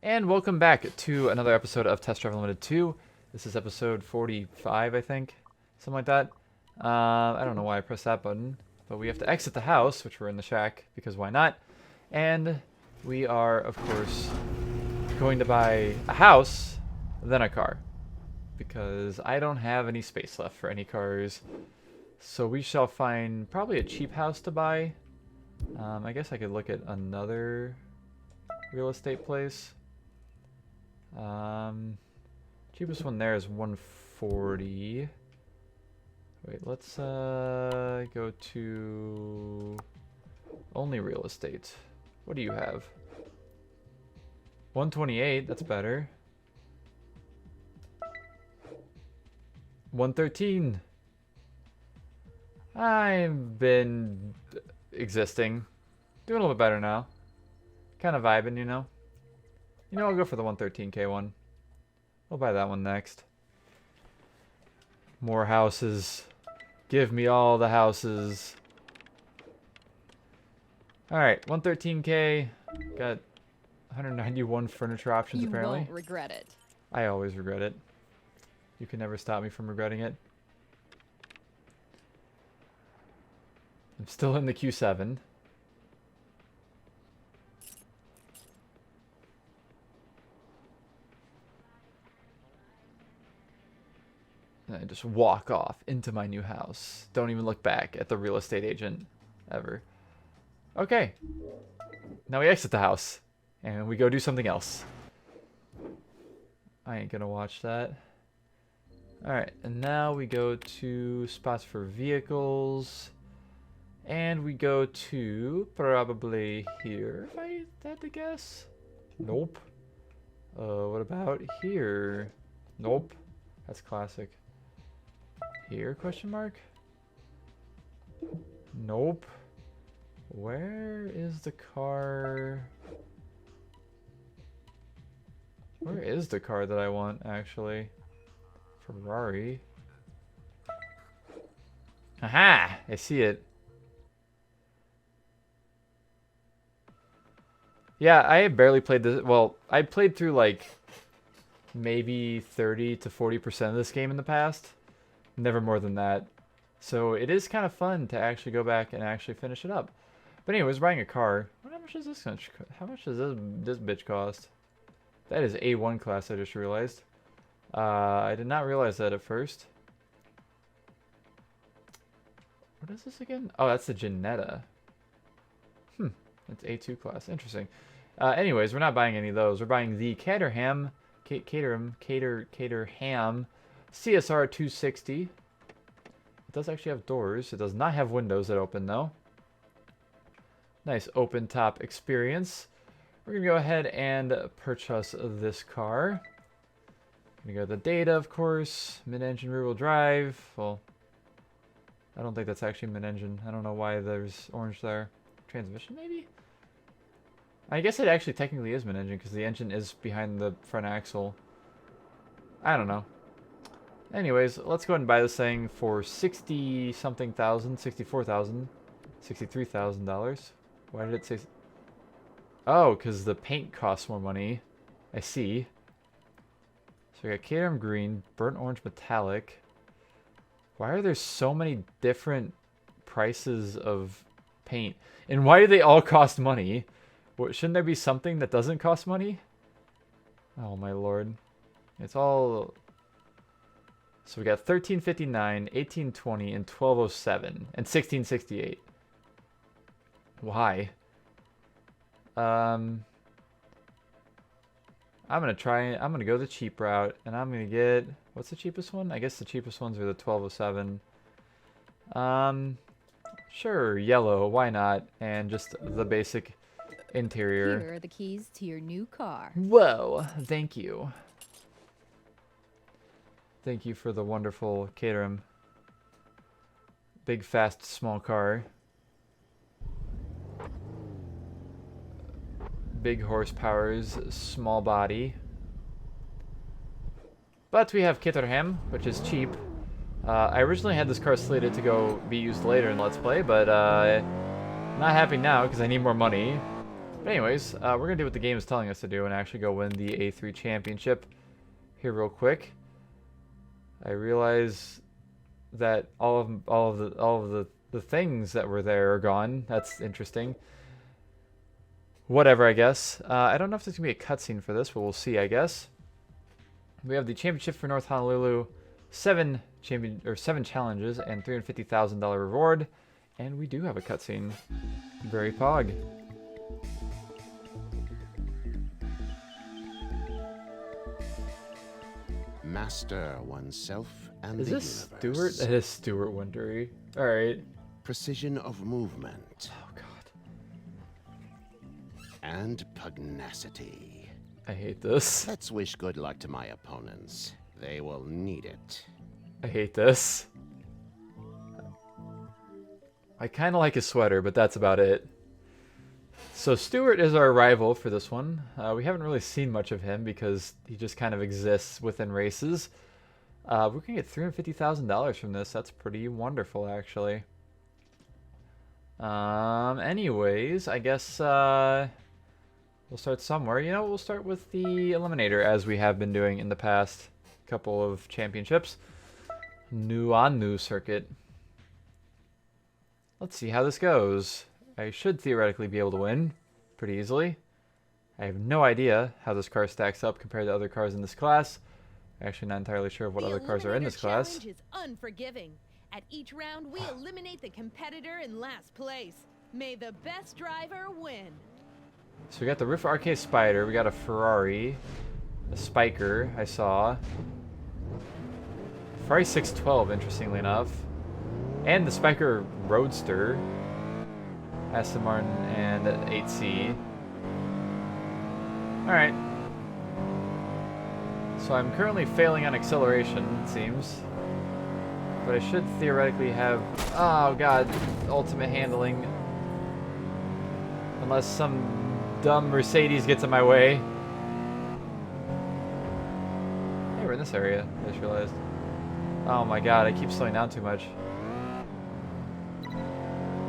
And welcome back to another episode of Test Drive Unlimited 2. This is episode 45, I think. Something like that. I don't know why I pressed that button. But we have to exit the house, which we're in the shack, because why not? And we are, of course, going to buy a house, then a car. Because I don't have any space left for any cars. So we shall find probably a cheap house to buy. I guess I could look at another real estate place. Cheapest one there is 140. Wait, let's go to only real estate. What do you have? 128, that's better. 113. I've been existing. Doing a little bit better now. Kind of vibing, you know? You know, I'll go for the 113k one. We'll buy that one next. More houses. Give me all the houses. Alright, 113k. Got 191 furniture options apparently. You won't regret it. I always regret it. You can never stop me from regretting it. I'm still in the Q7. And I just walk off into my new house. Don't even look back at the real estate agent ever. Okay. Now we exit the house. And we go do something else. I ain't gonna watch that. Alright, and now we go to spots for vehicles. And we go to probably here, if I had to guess. Nope. What about here? Nope. That's classic. Here, question mark? Nope. Where is the car? Where is the car that I want, actually? Ferrari. Aha! I see it. Yeah, I barely played this. Well, I played through like maybe 30 to 40% of this game in the past. Never more than that. So it is kind of fun to actually go back and actually finish it up. But anyways, buying a car. How much is this gonna how much does this bitch cost? That is A1 class, I just realized. I did not realize that at first. What is this again? Oh, that's the Jannetta. That's A2 class. Interesting. Anyways, we're not buying any of those. We're buying the caterham CSR 260. It does actually have doors. It does not have windows that open though. Nice open top experience. We're gonna go ahead and purchase this car. Gonna go to the data, of course. Mid-engine rear-wheel drive. Well, I don't think that's actually mid-engine. I don't know why there's orange there. Transmission, maybe? I guess it actually technically is mid-engine because the engine is behind the front axle. I don't know. Anyways, let's go ahead and buy this thing for 60-something thousand, $64,000, $63,000. Why did it say... Oh, because the paint costs more money. I see. So we got caterham green, burnt orange metallic. Why are there so many different prices of paint? And why do they all cost money? Shouldn't there be something that doesn't cost money? Oh my lord. It's all... So we got 1359, 1820, and 1207, and 1668. Why? I'm gonna go the cheap route, and I'm gonna get... What's the cheapest one? I guess the cheapest ones are the 1207. Sure, yellow, why not? And just the basic interior. Here are the keys to your new car. Whoa, thank you. Thank you for the wonderful caterham. Big, fast, small car. Big horsepowers, small body. But we have caterham, which is cheap. I originally had this car slated to go be used later in Let's Play, but not happening now because I need more money. But anyways, we're going to do what the game is telling us to do and actually go win the A3 championship here real quick. I realize that all of the things that were there are gone. That's interesting. Whatever, I guess. I don't know if there's going to be a cutscene for this, but we'll see, I guess. We have the championship for North Honolulu, 7 challenges and $350,000 reward, and we do have a cutscene. Very pog. Master oneself and Is the this universe. Stuart? It is Stuart Wondery. All right. Precision of movement Oh God. and pugnacity. I hate this. Let's wish good luck to my opponents. They will need it. I hate this. I kind of like his sweater, but that's about it. So Stuart is our rival for this one. We haven't really seen much of him because he just kind of exists within races. We're going to get $350,000 from this. That's pretty wonderful, actually. Anyways, I guess we'll start somewhere. You know, we'll start with the Eliminator, as we have been doing in the past couple of championships. New circuit. Let's see how this goes. I should theoretically be able to win pretty easily. I have no idea how this car stacks up compared to other cars in this class. I'm actually not entirely sure of what other cars are in this class. The challenge is unforgiving. At each round, we eliminate the competitor in last place. May the best driver win. So we got the Roof Arcade Spider, we got a Ferrari, a Spiker, I saw. Ferrari 612, interestingly enough. And the Spiker Roadster. Aston Martin and 8C. Alright. So I'm currently failing on acceleration, it seems. But I should theoretically have... Oh god, ultimate handling. Unless some dumb Mercedes gets in my way. Hey, we're in this area, I just realized. Oh my god, I keep slowing down too much.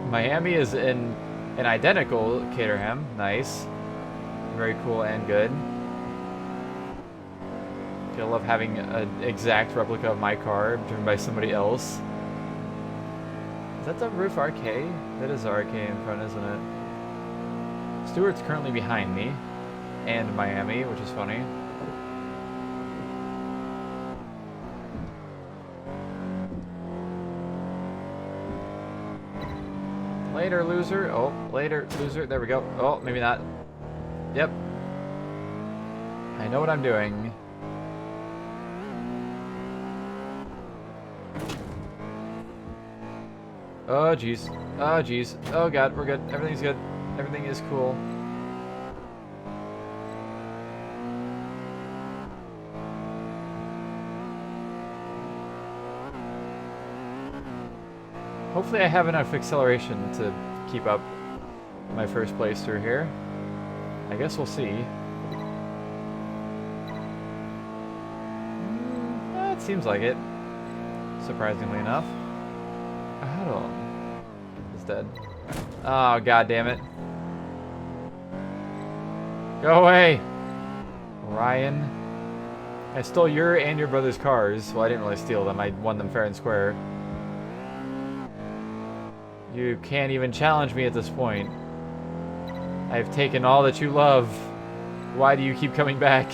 Miami is in an identical caterham. Nice. Very cool and good. I love having an exact replica of my car driven by somebody else. Is that the Roof Arcade? That is the arcade in front, isn't it? Stewart's currently behind me. And Miami, which is funny. Later, loser. Oh, later, loser. There we go. Oh, maybe not. Yep. I know what I'm doing. Oh, jeez. Oh, jeez. Oh, God, we're good. Everything's good. Everything is cool. Hopefully I have enough acceleration to keep up my first place through here. I guess we'll see. It seems like it. Surprisingly enough. Oh, it's dead. Oh, god damn it. Go away! Ryan. I stole your and your brother's cars. Well, I didn't really steal them. I won them fair and square. You can't even challenge me at this point. I've taken all that you love. Why do you keep coming back?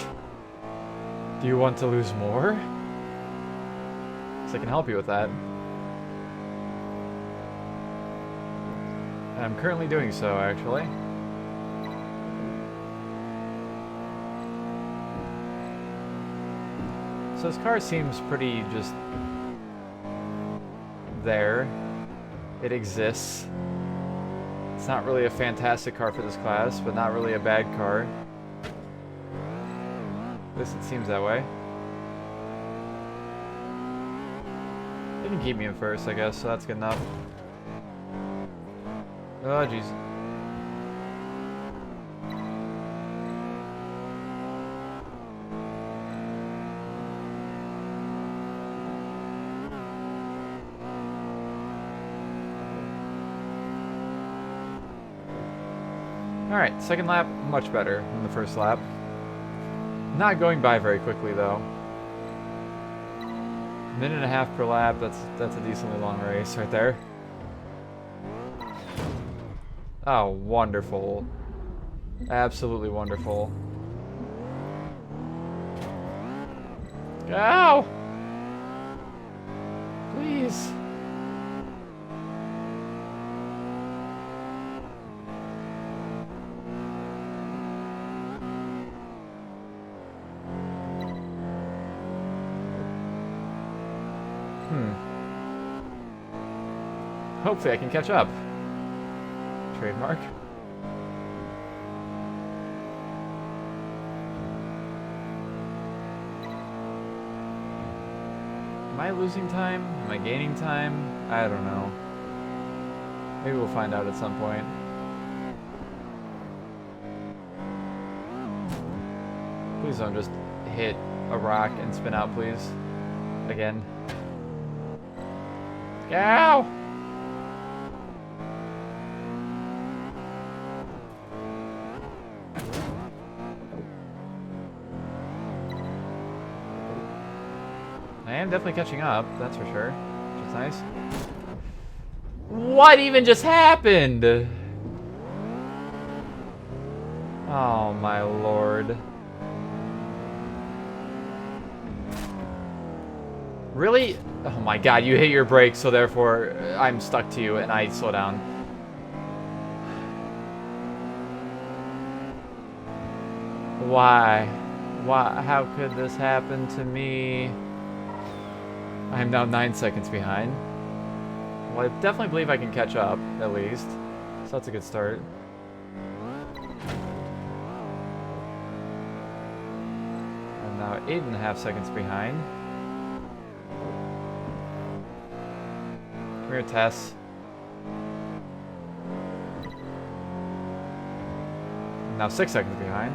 Do you want to lose more? So I can help you with that. And I'm currently doing so, actually. So this car seems pretty just there. It exists. It's not really a fantastic car for this class, but not really a bad car. At least it seems that way. They can keep me in first, I guess, so that's good enough. Oh, jeez. Alright, second lap, much better than the first lap. Not going by very quickly though. Minute and a half per lap, that's a decently long race right there. Oh, wonderful. Absolutely wonderful. Ow! Please. Hopefully I can catch up. Trademark. Am I losing time? Am I gaining time? I don't know. Maybe we'll find out at some point. Please don't just hit a rock and spin out, please. Again. Ow! I am definitely catching up, that's for sure, which is nice. What even just happened? Oh my lord. Really? Oh my god, you hit your brakes, so therefore I'm stuck to you and I slow down. Why? Why? How could this happen to me? I am now 9 seconds behind. Well, I definitely believe I can catch up, at least. So that's a good start. I'm now 8.5 seconds behind. Come here, Tess. I'm now 6 seconds behind.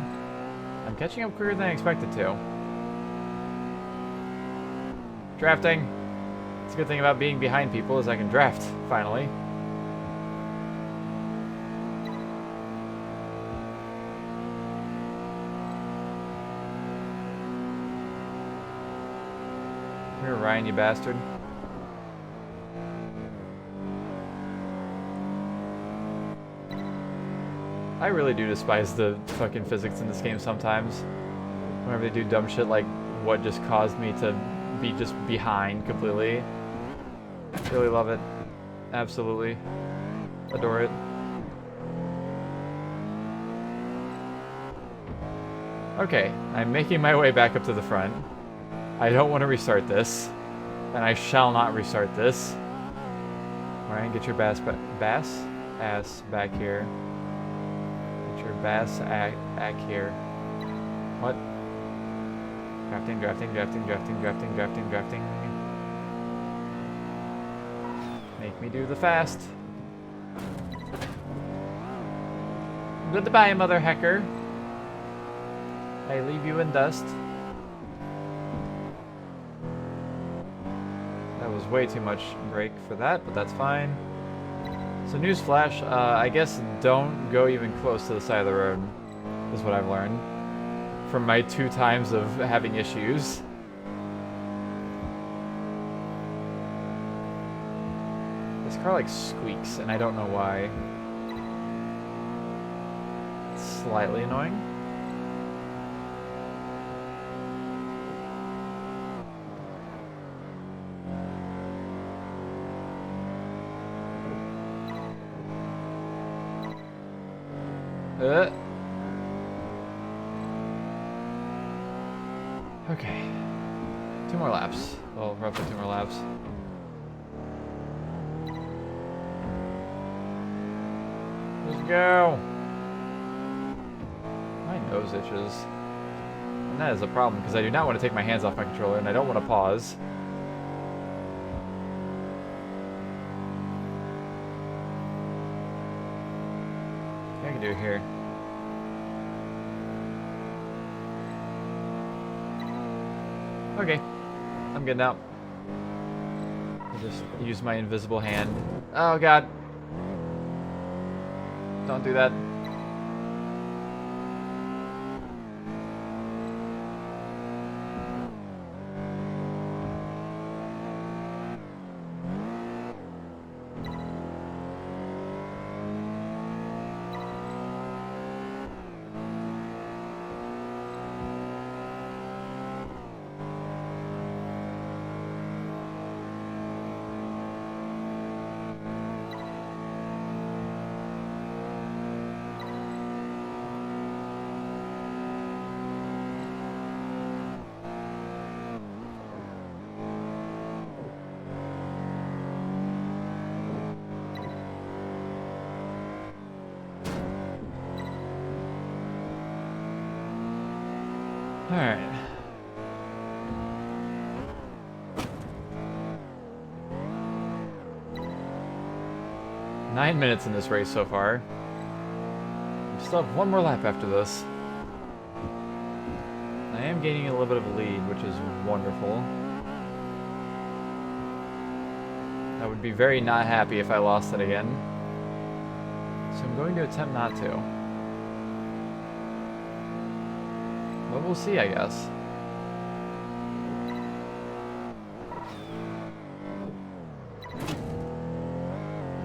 I'm catching up quicker than I expected to. Drafting. It's a good thing about being behind people is I can draft, finally. Come here, Ryan, you bastard. I really do despise the fucking physics in this game sometimes. Whenever they do dumb shit like what just caused me to be just behind completely. Really love it. Absolutely. Adore it. Okay, I'm making my way back up to the front. I don't want to restart this. And I shall not restart this. Ryan, get your ass back here. Get your back here. What? Drafting. Make me do the fast. Goodbye, mother hecker. I leave you in dust. That was way too much brake for that, but that's fine. So newsflash, I guess don't go even close to the side of the road, is what I've learned from my 2 times of having issues. This car like squeaks, and I don't know why. It's slightly annoying. Okay. 2 more laps. Well, roughly 2 more laps. Let's go. My nose itches. And that is a problem because I do not want to take my hands off my controller and I don't want to pause. What can I do here? Okay, I'm good now. I'll just use my invisible hand. Oh god. Don't do that. Alright. Nine minutes in this race so far. We still have one more lap after this. I am gaining a little bit of a lead, which is wonderful. I would be very not happy if I lost it again. So I'm going to attempt not to. But we'll see, I guess.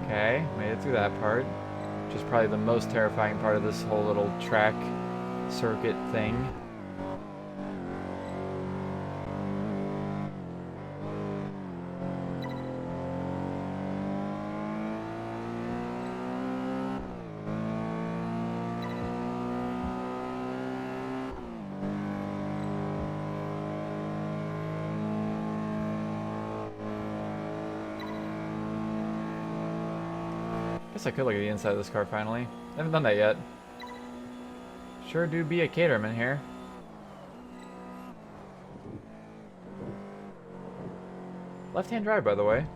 Okay, made it through that part. Which is probably the most terrifying part of this whole little track circuit thing. Guess I could look at the inside of this car finally. I haven't done that yet. Sure do be a caterham in here. Left-hand drive, by the way.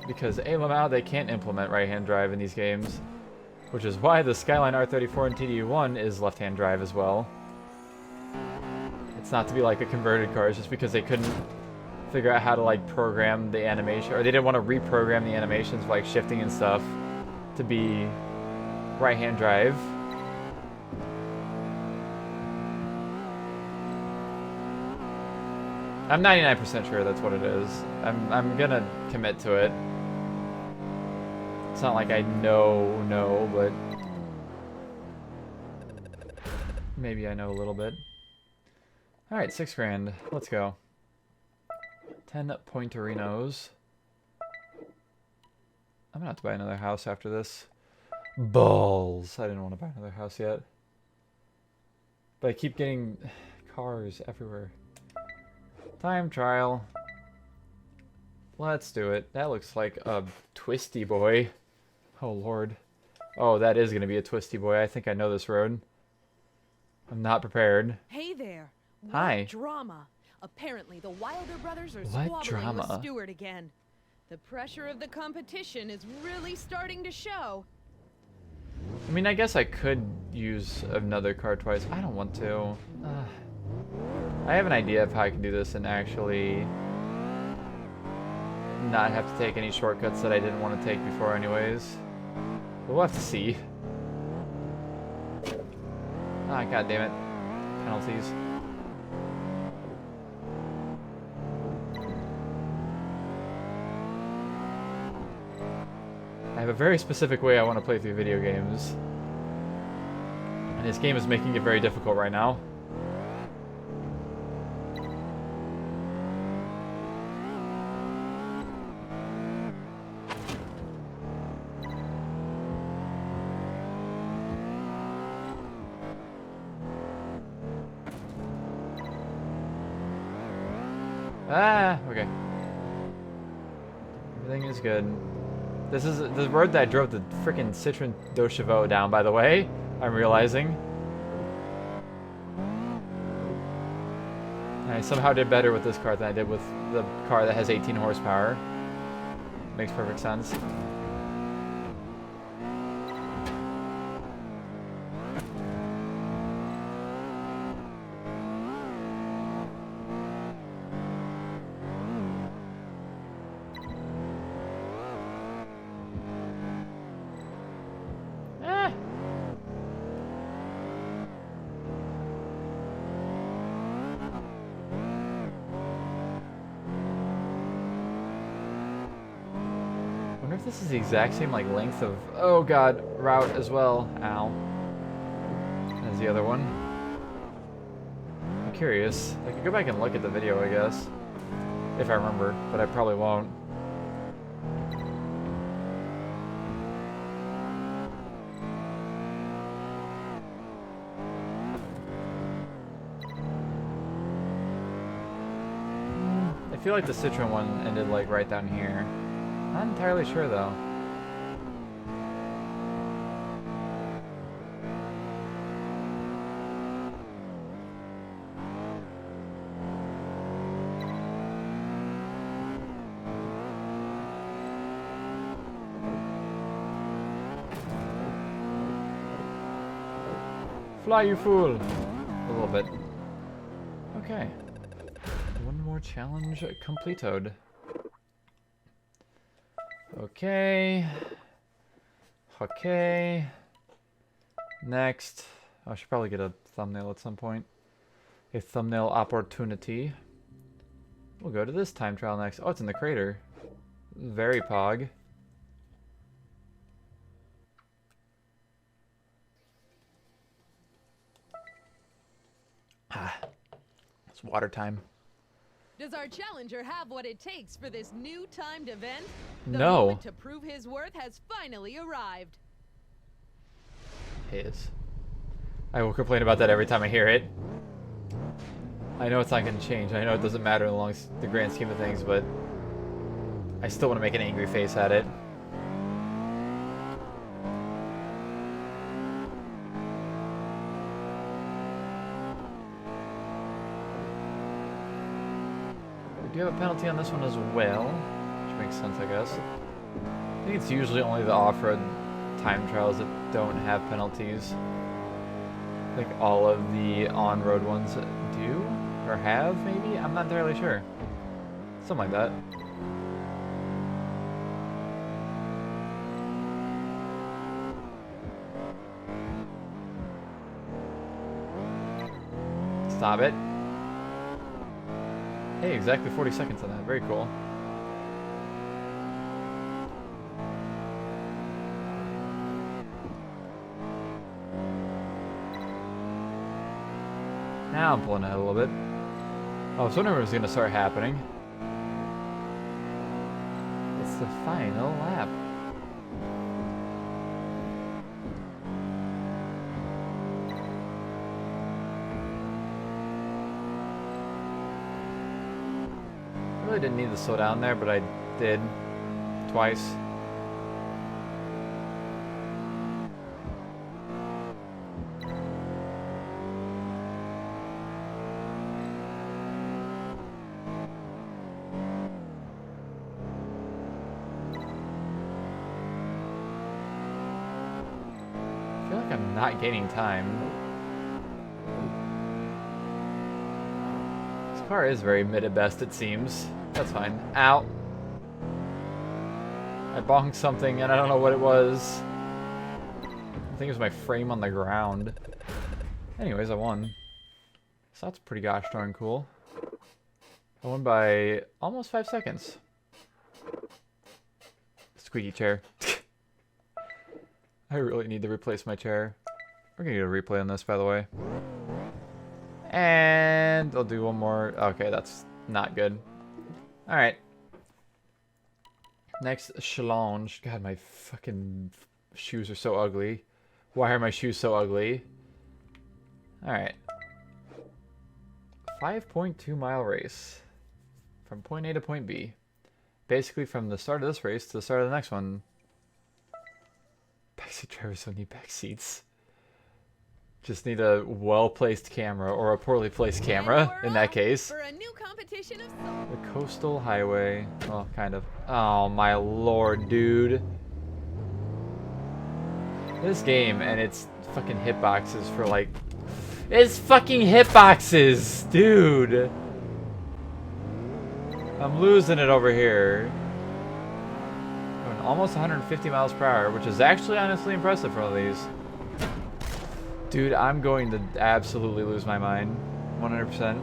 Because Lamau, they can't implement right-hand drive in these games. Which is why the Skyline R34 and TD1 is left-hand drive as well. It's not to be like the converted cars, just because they couldn't figure out how to like program the animation, or they didn't want to reprogram the animations for like shifting and stuff to be right-hand drive. I'm 99% sure that's what it is. I'm gonna commit to it. It's not like I know, but maybe I know a little bit. Alright, $6 grand. Let's go. 10 Pointerinos. I'm gonna have to buy another house after this. Balls. I didn't want to buy another house yet. But I keep getting cars everywhere. Time trial. Let's do it. That looks like a twisty boy. Oh lord. Oh, that is gonna be a twisty boy. I think I know this road. I'm not prepared. Hey there. Hi. What drama? Apparently the Wilder brothers are What squabbling with drama? Stewart again. The pressure of the competition is really starting to show. I mean, I guess I could use another car twice. I don't want to. I have an idea of how I can do this and actually not have to take any shortcuts that I didn't want to take before anyways. But we'll have to see. Ah, god damn it. Penalties. I have a very specific way I want to play through video games. And this game is making it very difficult right now. Ah, okay. Everything is good. This is the road that I drove the freaking Citroen Deux Chevaux down, by the way. I'm realizing. And I somehow did better with this car than I did with the car that has 18 horsepower. Makes perfect sense. This is the exact same like length of, oh god, route as well, ow, as the other one. I'm curious. I could go back and look at the video, I guess, if I remember, but I probably won't. I feel like the Citroen one ended like right down here. Not entirely sure though. Fly, you fool! A little bit. Okay. One more challenge completed. Okay. Okay. Next. I should probably get a thumbnail at some point. A thumbnail opportunity. We'll go to this time trial next. Oh, it's in the crater. Very pog. Ah. It's water time. Does our challenger have what it takes for this new timed event? The No. moment to prove his worth has finally arrived. His. I will complain about that every time I hear it. I know it's not going to change. I know it doesn't matter in the grand scheme of things, but I still want to make an angry face at it. We do have a penalty on this one as well, which makes sense, I guess. I think it's usually only the off-road time trials that don't have penalties. I think all of the on-road ones do, or have, maybe? I'm not entirely sure. Something like that. Stop it. Hey, exactly 40 seconds on that. Very cool. Now I'm pulling ahead a little bit. I was wondering what was going to start happening. It's the final lap. I really didn't need to slow down there, but I did twice. I feel like I'm not gaining time. This car is very mid at best, it seems. That's fine. Ow. I bonked something and I don't know what it was. I think it was my frame on the ground. Anyways, I won. So that's pretty gosh darn cool. I won by almost 5 seconds. Squeaky chair. I really need to replace my chair. We're gonna get a replay on this, by the way. And I'll do one more. Okay, that's not good. Alright. Next challenge. God, my fucking shoes are so ugly. Why are my shoes so ugly? Alright. 5.2 mile race. From point A to point B. Basically from the start of this race to the start of the next one. Backseat drivers don't need back seats. Just need a well-placed camera, or a poorly placed camera, in that case. For a new competition of The coastal highway. Well, kind of. Oh, my lord, dude. This game and its fucking hitboxes for, like... It's fucking hitboxes, dude! I'm losing it over here. Going almost 150 miles per hour, which is actually honestly impressive for one of these. Dude, I'm going to absolutely lose my mind. 100%.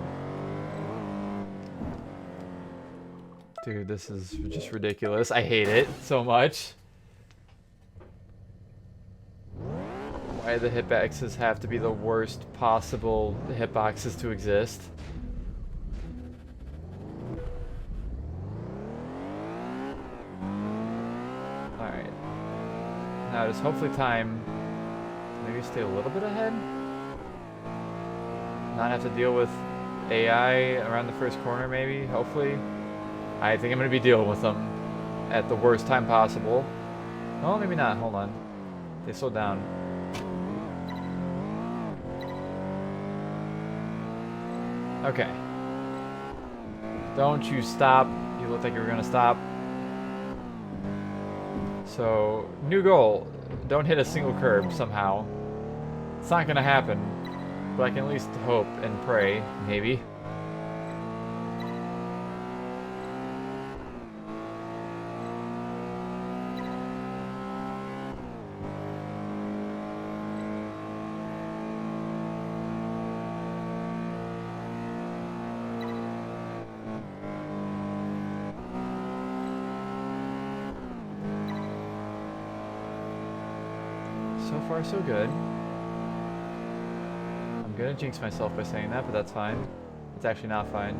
Dude, this is just ridiculous. I hate it so much. Why do the hitboxes have to be the worst possible hitboxes to exist? Alright. Now just hopefully time... Maybe stay a little bit ahead? Not have to deal with AI around the first corner, maybe? Hopefully. I think I'm going to be dealing with them at the worst time possible. Oh, maybe not. Hold on. They slowed down. Okay. Don't you stop. You look like you were going to stop. So, new goal. Don't hit a single curb somehow. It's not gonna happen. But I can at least hope and pray, maybe. So far, so good. I'm gonna jinx myself by saying that, but that's fine. It's actually not fine.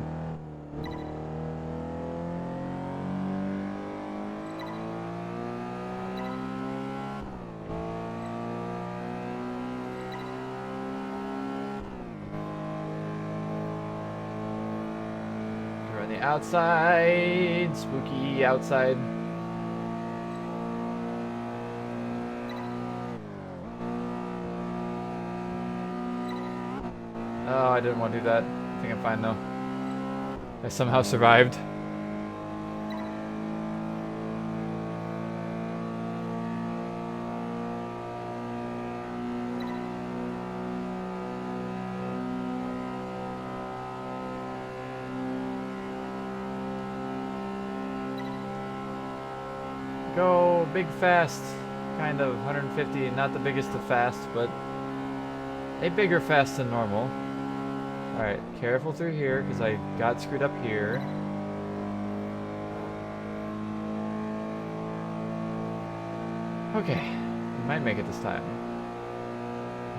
We're on the outside. Spooky outside. Oh, I didn't want to do that. I think I'm fine though. I somehow survived. Go big fast. Kind of 150, not the biggest of fast, but a bigger fast than normal. Alright, careful through here, because I got screwed up here. Okay, we might make it this time.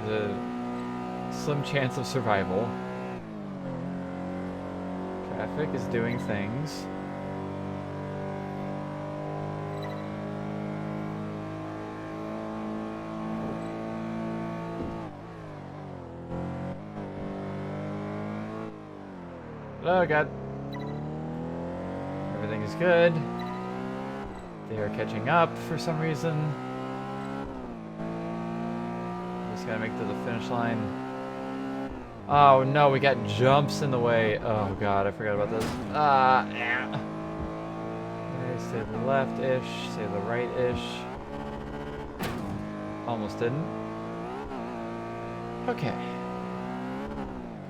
There's a slim chance of survival. Traffic is doing things. Oh god. Everything is good. They are catching up for some reason. Just gotta make it to the finish line. Oh no, we got jumps in the way. Oh god, I forgot about this. Yeah. Okay, stay to the left-ish, stay to the right-ish. Almost didn't. Okay.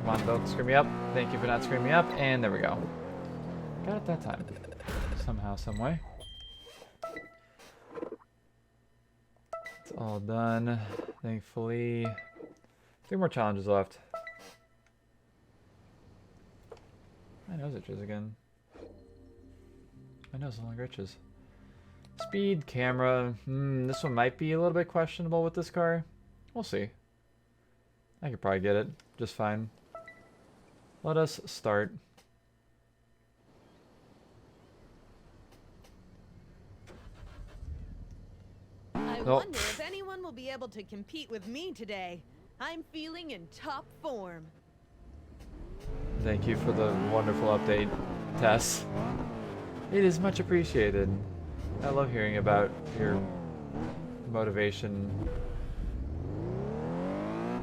Come on, don't screw me up. Thank you for not screwing me up. And there we go. Got it that time. Somehow, some way. It's all done, thankfully. 3 more challenges left. My nose itches again. My nose no longer itches. Speed, camera. This one might be a little bit questionable with this car. We'll see. I could probably get it just fine. Let us start. I wonder if anyone will be able to compete with me today. I'm feeling in top form. Thank you for the wonderful update, Tess. It is much appreciated. I love hearing about your motivation.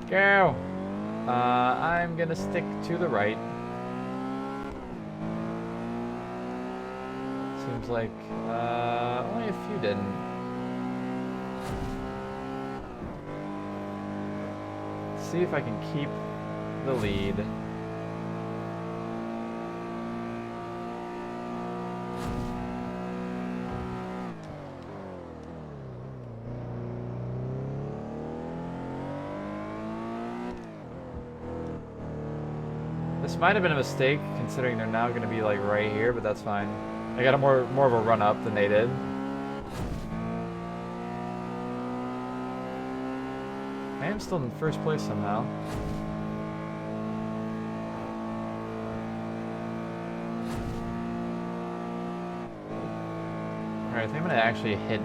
Go! I'm gonna stick to the right. Seems like only a few didn't. Let's see if I can keep the lead. This might have been a mistake, considering they're now going to be like right here, but that's fine. I got a more of a run up than they did. I am still in first place somehow. Alright, I think I'm going to actually hit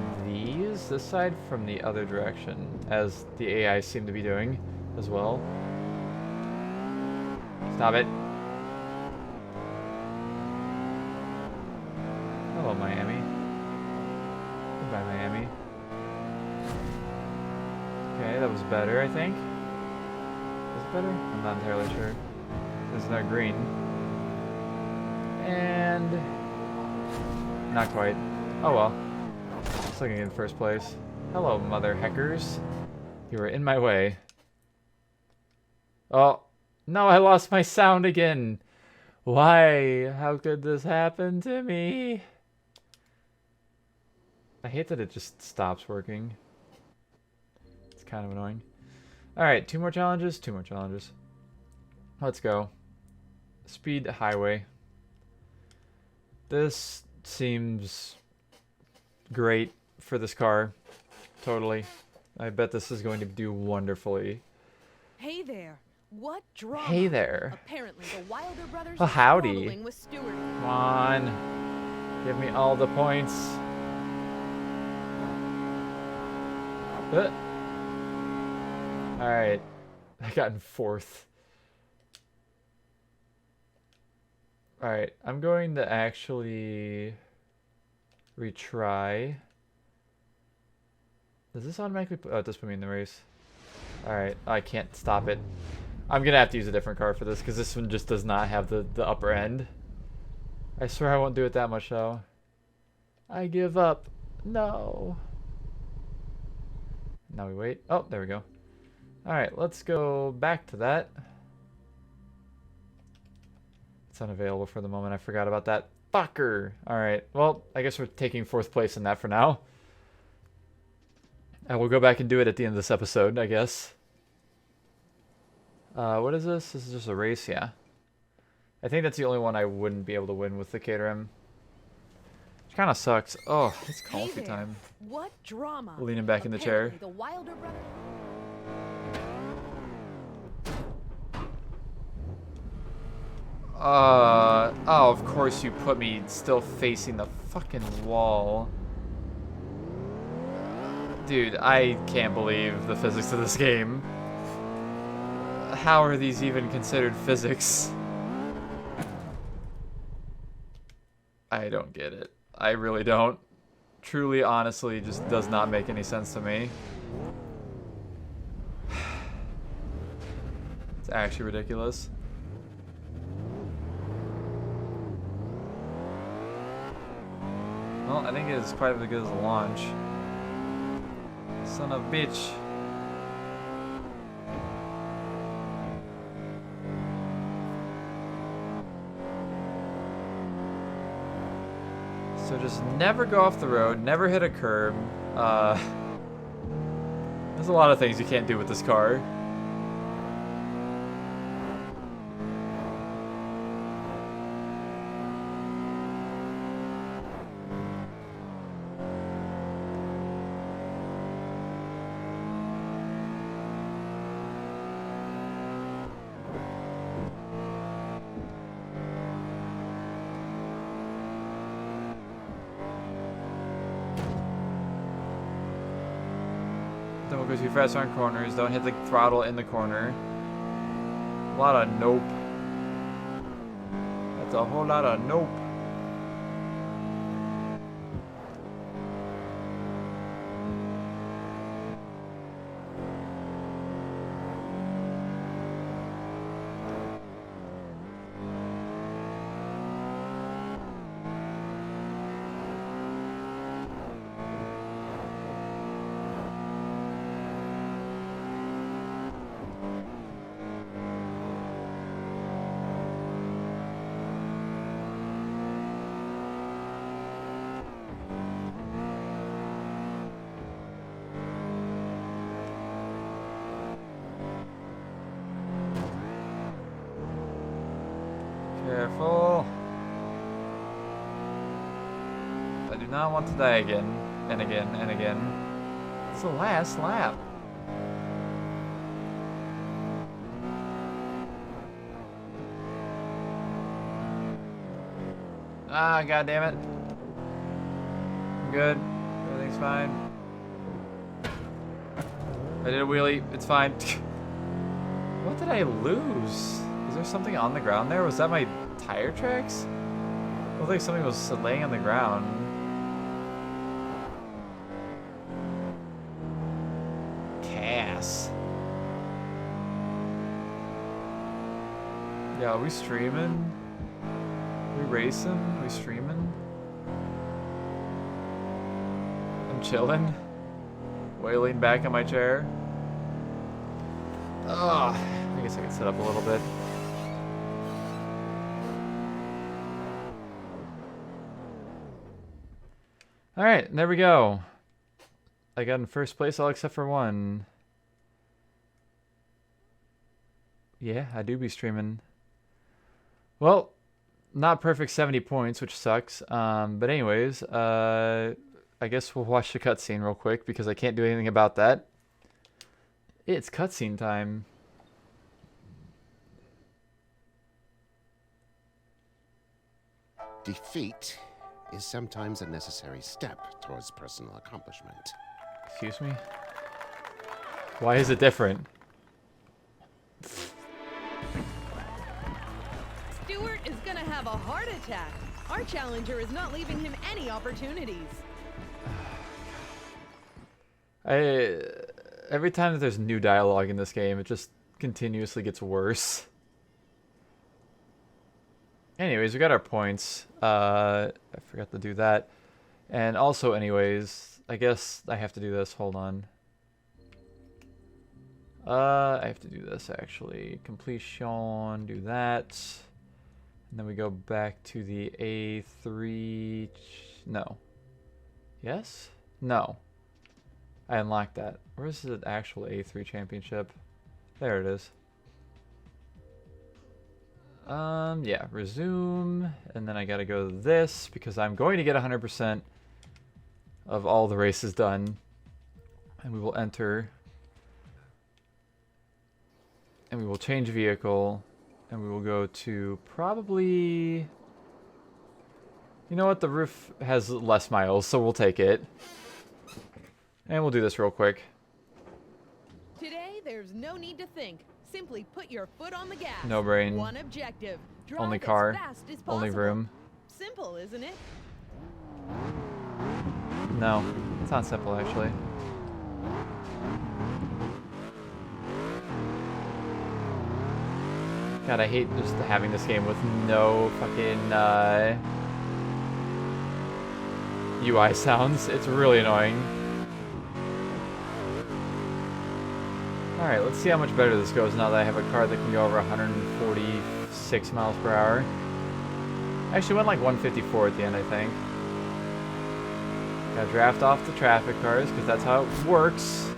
this side from the other direction, as the AI seem to be doing as well. Stop it. Hello, Miami. Goodbye, Miami. Okay, that was better, I think. Was it better? I'm not entirely sure. There's no green. And... not quite. Oh well. Still gonna get in first place. Hello, mother heckers. You were in my way. Oh, no, I lost my sound again. Why? How could this happen to me? I hate that it just stops working. It's kind of annoying. Alright, 2 more challenges, 2 more challenges. Let's go. Speed highway. This seems great for this car. Totally. I bet this is going to do wonderfully. Hey there. What drama? Hey there. Apparently the Wilder brothers Oh, are howdy. squabbling with Stewart. Come on. Give me all the points. Alright. I got in 4th. Alright. I'm going to actually retry. Does this automatically put... Oh, it does put me in the race. Alright. I can't stop it. I'm going to have to use a different car for this because this one just does not have the upper end. I swear I won't do it that much though. I give up. No. Now we wait. Oh, there we go. Alright, let's go back to that. It's unavailable for the moment. I forgot about that. Fucker! Alright, well, I guess we're taking 4th place in that for now. And we'll go back and do it at the end of this episode, I guess. What is this? This is just a race, yeah. I think that's the only one I wouldn't be able to win with the caterham. Which kind of sucks. Oh, it's coffee time. What drama? Leaning back in the chair. Apparently the Wilder brothers. Oh, of course you put me still facing the fucking wall. Dude, I can't believe the physics of this game. How are these even considered physics? I don't get it. I really don't. Truly, honestly, just does not make any sense to me. It's actually ridiculous. Well, I think it is quite as good as a launch. Son of a bitch. So just never go off the road, never hit a curb. There's a lot of things you can't do with this car. Don't go too fast on corners. Don't hit the throttle in the corner. A lot of nope. That's a whole lot of nope. Careful. I do not want to die again, and again, and again. It's the last lap. Ah, god damn it. I'm good. Everything's fine. I did a wheelie. It's fine. What did I lose? Is there something on the ground there? Was that my tire tracks? It looked like something was laying on the ground. Cass. Yeah, are we streaming? We racing? We streaming? I'm chilling. Wailing back in my chair. Ugh. I guess I can set up a little bit. Alright, there we go. I got in first place all except for one. Yeah, I do be streaming. Well, not perfect 70 points, which sucks. But anyways, I guess we'll watch the cutscene real quick because I can't do anything about that. It's cutscene time. Defeat is sometimes a necessary step towards personal accomplishment. Excuse me? Why is it different? Stuart is gonna have a heart attack. Our challenger is not leaving him any opportunities. Every time that there's new dialogue in this game, it just continuously gets worse. Anyways, we got our points. I forgot to do that. And also, anyways, I guess I have to do this. Hold on. I have to do this, actually. Completion, do that. And then we go back to the A3... No. Yes? No. I unlocked that. Where's the actual A3 championship? There it is. Yeah, resume, and then I gotta go to this, because I'm going to get 100% of all the races done. And we will enter. And we will change vehicle, and we will go to probably... You know what, the roof has less miles, so we'll take it. And we'll do this real quick. Today, there's no need to think. Simply put your foot on the gas. No brain. One objective. Drive Only as car. fast as Only possible. room. Simple, isn't it? No, it's not simple, actually. God, I hate just having this game with no fucking UI sounds. It's really annoying. Alright, let's see how much better this goes now that I have a car that can go over 146 miles per hour. Actually went like 154 at the end, I think. Gotta draft off the traffic cars, because that's how it works.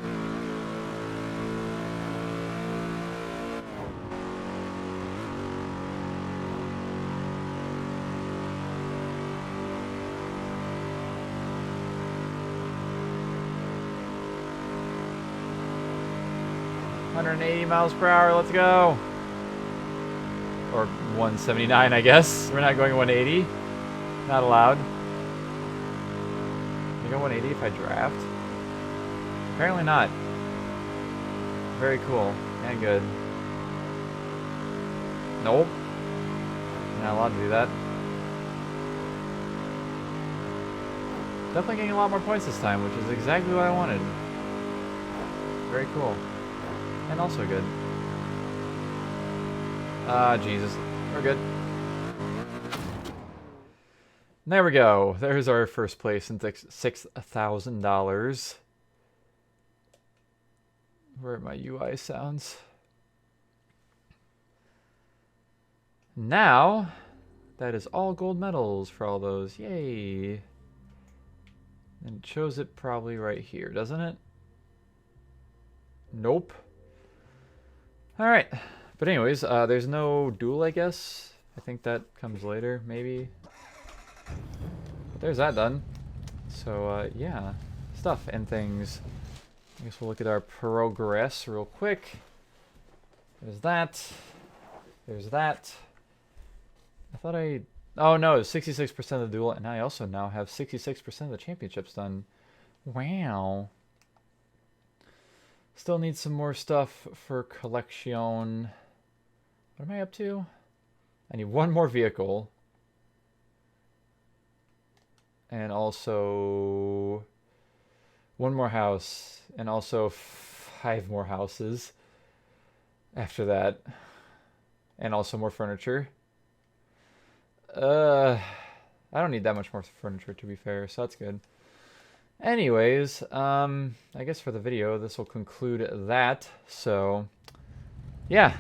$180 miles per hour, let's go. Or 179, I guess. We're not going 180. Not allowed. Can I go 180 if I draft? Apparently not. Very cool. And good. Nope. Not allowed to do that. Definitely getting a lot more points this time, which is exactly what I wanted. Very cool. And also good. Ah, Jesus. We're good. There we go. There's our first place and $6,000. Where are my UI sounds? Now, that is all gold medals for all those. Yay. And it shows it probably right here, doesn't it? Nope. Alright. But anyways, there's no duel, I guess. I think that comes later, maybe. But there's that done. So, yeah. Stuff and things. I guess we'll look at our progress real quick. There's that. There's that. I thought I... Oh no, 66% of the duel, and I also now have 66% of the championships done. Wow. Still need some more stuff for collection. What am I up to? I need one more vehicle. And also one more house. And also 5 more houses after that. And also more furniture. I don't need that much more furniture, to be fair, so that's good. Anyways, I guess for the video, this will conclude that. So, yeah.